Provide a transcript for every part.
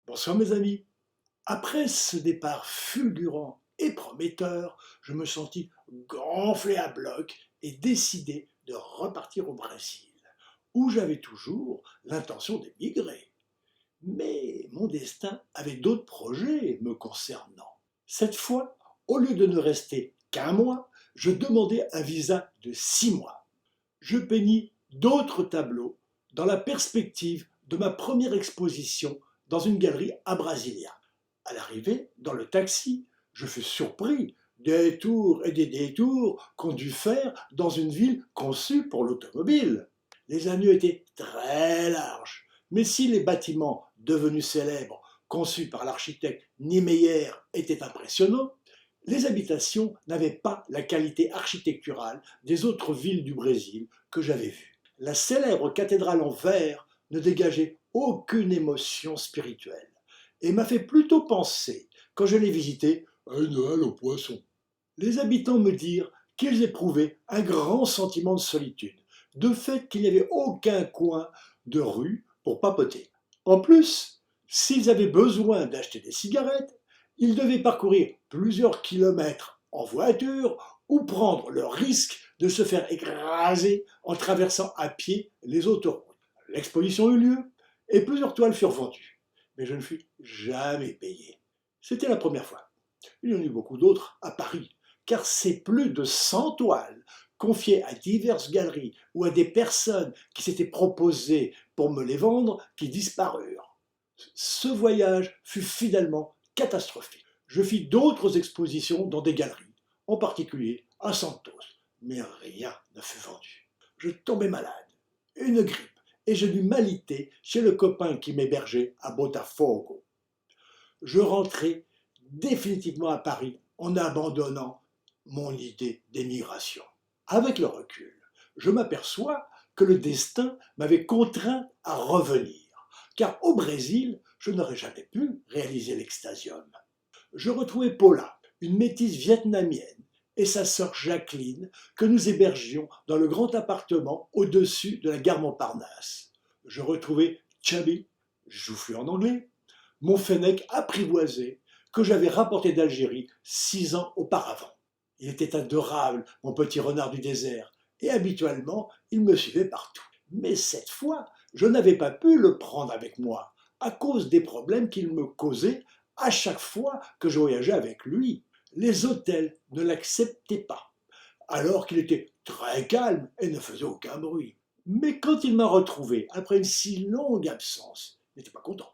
Bonsoir mes amis. Après ce départ fulgurant et prometteur, je me sentis gonflé à bloc et décidé de repartir au Brésil, où j'avais toujours l'intention d'émigrer. Mais mon destin avait d'autres projets me concernant. Cette fois, au lieu de ne rester qu'un mois, je demandais un visa de 6 mois. Je peignis d'autres tableaux dans la perspective de ma première exposition dans une galerie à Brasilia. À l'arrivée, dans le taxi, je fus surpris des tours et des détours qu'on dut faire dans une ville conçue pour l'automobile. Les avenues étaient très larges, mais si les bâtiments devenus célèbres, conçus par l'architecte Niemeyer, étaient impressionnants, les habitations n'avaient pas la qualité architecturale des autres villes du Brésil que j'avais vues. La célèbre cathédrale en verre ne dégageait aucune émotion spirituelle et m'a fait plutôt penser, quand je l'ai visitée, à une halle aux poissons. Les habitants me dirent qu'ils éprouvaient un grand sentiment de solitude, de fait qu'il n'y avait aucun coin de rue pour papoter. En plus, s'ils avaient besoin d'acheter des cigarettes, ils devaient parcourir plusieurs kilomètres en voiture ou prendre le risque de se faire écraser en traversant à pied les autoroutes. L'exposition eut lieu et plusieurs toiles furent vendues, mais je ne fus jamais payé. C'était la première fois. Il y en eut beaucoup d'autres à Paris, car c'est plus de 100 toiles confiées à diverses galeries ou à des personnes qui s'étaient proposées pour me les vendre qui disparurent. Ce voyage fut finalement catastrophique. Je fis d'autres expositions dans des galeries, en particulier à Santos, mais rien ne fut vendu. Je tombais malade, une grippe, et je dus m'aliter chez le copain qui m'hébergeait à Botafogo. Je rentrai définitivement à Paris en abandonnant mon idée d'émigration. Avec le recul, je m'aperçois que le destin m'avait contraint à revenir, car au Brésil, je n'aurais jamais pu réaliser l'extasium. Je retrouvai Paula, une métisse vietnamienne, et sa sœur Jacqueline, que nous hébergions dans le grand appartement au-dessus de la gare Montparnasse. Je retrouvai Chubby, joufflu en anglais, mon fennec apprivoisé, que j'avais rapporté d'Algérie 6 ans auparavant. Il était adorable, mon petit renard du désert, et habituellement, il me suivait partout. Mais cette fois, je n'avais pas pu le prendre avec moi, à cause des problèmes qu'il me causait à chaque fois que je voyageais avec lui. Les hôtels ne l'acceptaient pas, alors qu'il était très calme et ne faisait aucun bruit. Mais quand il m'a retrouvé après une si longue absence, il n'était pas content.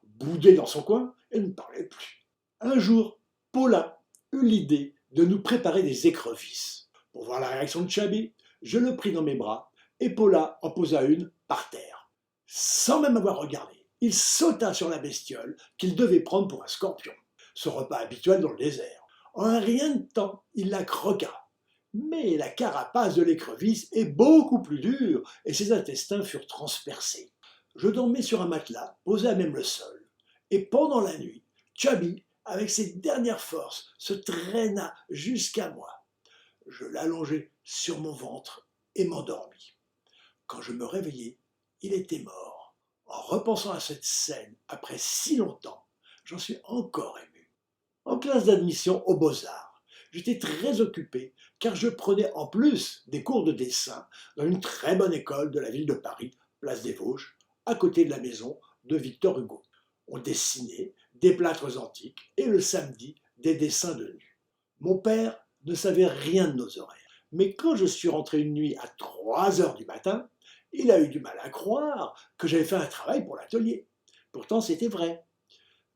Boudait dans son coin et ne parlait plus. Un jour, Paula eut l'idée de nous préparer des écrevisses. Pour voir la réaction de Chubby, je le pris dans mes bras et Paula en posa une par terre. Sans même avoir regardé, il sauta sur la bestiole qu'il devait prendre pour un scorpion, son repas habituel dans le désert. En un rien de temps, il la croqua. Mais la carapace de l'écrevisse est beaucoup plus dure et ses intestins furent transpercés. Je dormais sur un matelas, posé à même le sol. Et pendant la nuit, Chubby, avec ses dernières forces, se traîna jusqu'à moi. Je l'allongeai sur mon ventre et m'endormis. Quand je me réveillai, il était mort. En repensant à cette scène, après si longtemps, j'en suis encore ému. En classe d'admission aux Beaux-Arts, j'étais très occupé car je prenais en plus des cours de dessin dans une très bonne école de la ville de Paris, place des Vosges, à côté de la maison de Victor Hugo. On dessinait des plâtres antiques et le samedi des dessins de nus. Mon père ne savait rien de nos horaires, mais quand je suis rentré une nuit à 3 heures du matin, il a eu du mal à croire que j'avais fait un travail pour l'atelier. Pourtant, c'était vrai.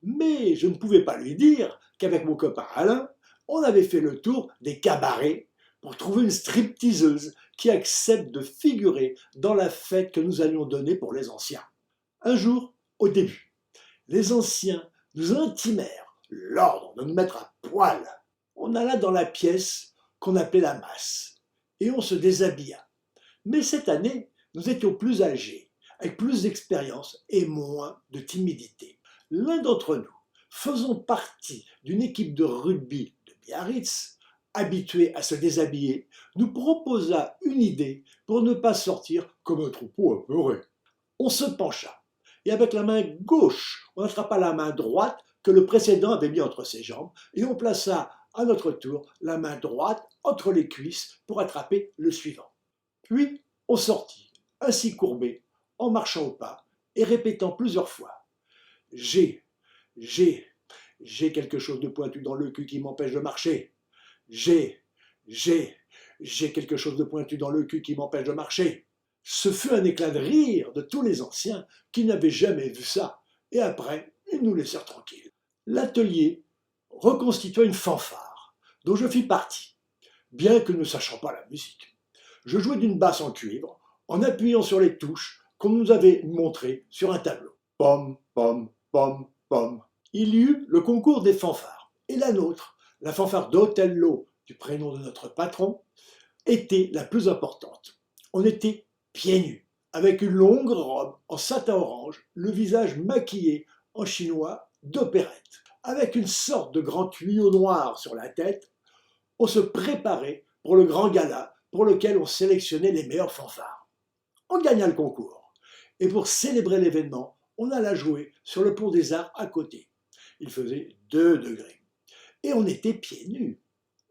Mais je ne pouvais pas lui dire qu'avec mon copain Alain, on avait fait le tour des cabarets pour trouver une stripteaseuse qui accepte de figurer dans la fête que nous allions donner pour les anciens. Un jour, au début, les anciens nous intimèrent l'ordre de nous mettre à poil. On alla dans la pièce qu'on appelait la masse et on se déshabilla. Mais cette année, nous étions plus âgés, avec plus d'expérience et moins de timidité. L'un d'entre nous, faisant partie d'une équipe de rugby de Biarritz, habitué à se déshabiller, nous proposa une idée pour ne pas sortir comme un troupeau apeuré. On se pencha et avec la main gauche, on attrapa la main droite que le précédent avait mis entre ses jambes et on plaça à notre tour la main droite entre les cuisses pour attraper le suivant. Puis on sortit, ainsi courbé, en marchant au pas et répétant plusieurs fois « J'ai quelque chose de pointu dans le cul qui m'empêche de marcher. J'ai quelque chose de pointu dans le cul qui m'empêche de marcher. » Ce fut un éclat de rire de tous les anciens qui n'avaient jamais vu ça, et après, ils nous laissèrent tranquilles. L'atelier reconstitua une fanfare, dont je fis partie, bien que ne sachant pas la musique. Je jouais d'une basse en cuivre, en appuyant sur les touches qu'on nous avait montrées sur un tableau. Pom, pom, pom, pom. Il y eut le concours des fanfares, et la nôtre, la fanfare d'Othello, du prénom de notre patron, était la plus importante. On était pieds nus, avec une longue robe en satin orange, le visage maquillé en chinois d'opérette. Avec une sorte de grand tuyau noir sur la tête, on se préparait pour le grand gala pour lequel on sélectionnait les meilleurs fanfares. On gagna le concours, et pour célébrer l'événement, on alla jouer sur le pont des Arts à côté. Il faisait 2 degrés, et on était pieds nus,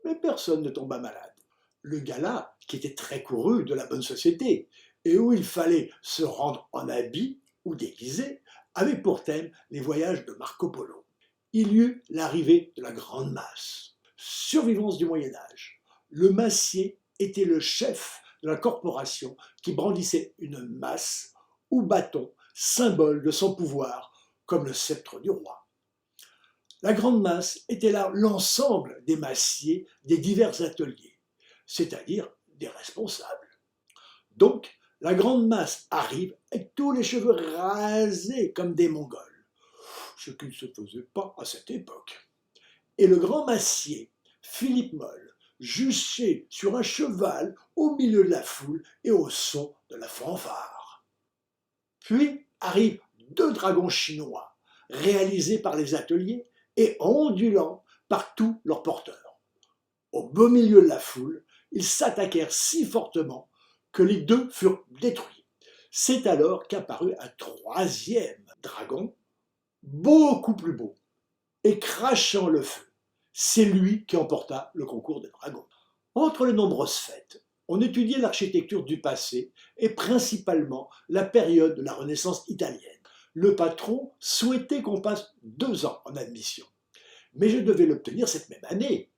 mais personne ne tomba malade. Le gala, qui était très couru de la bonne société, et où il fallait se rendre en habit ou déguisé, avait pour thème les voyages de Marco Polo. Il y eut l'arrivée de la Grande Masse. Survivance du Moyen-Âge. Le massier était le chef de la corporation qui brandissait une masse ou bâton, symbole de son pouvoir, comme le sceptre du roi. La Grande Masse était là l'ensemble des massiers des divers ateliers, c'est-à-dire des responsables. Donc, la Grande Masse arrive avec tous les cheveux rasés comme des Mongols, ce qui ne se faisait pas à cette époque. Et le grand massier, Philippe Moll, juché sur un cheval au milieu de la foule et au son de la fanfare. Puis arrivent 2 dragons chinois, réalisés par les ateliers et ondulant par tous leurs porteurs. Au beau milieu de la foule, ils s'attaquèrent si fortement que les 2 furent détruits. C'est alors qu'apparut un 3e dragon, beaucoup plus beau, et crachant le feu. C'est lui qui emporta le concours des dragons. Entre les nombreuses fêtes, on étudiait l'architecture du passé et principalement la période de la Renaissance italienne. Le patron souhaitait qu'on passe 2 ans en admission, mais je devais l'obtenir cette même année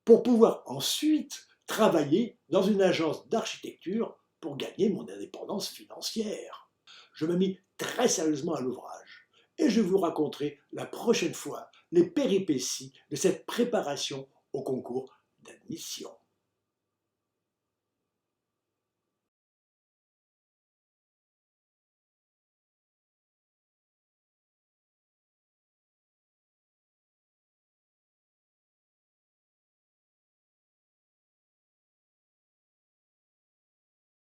pour pouvoir ensuite travailler dans une agence d'architecture pour gagner mon indépendance financière. Je me mis très sérieusement à l'ouvrage et je vous raconterai la prochaine fois les péripéties de cette préparation au concours d'admission.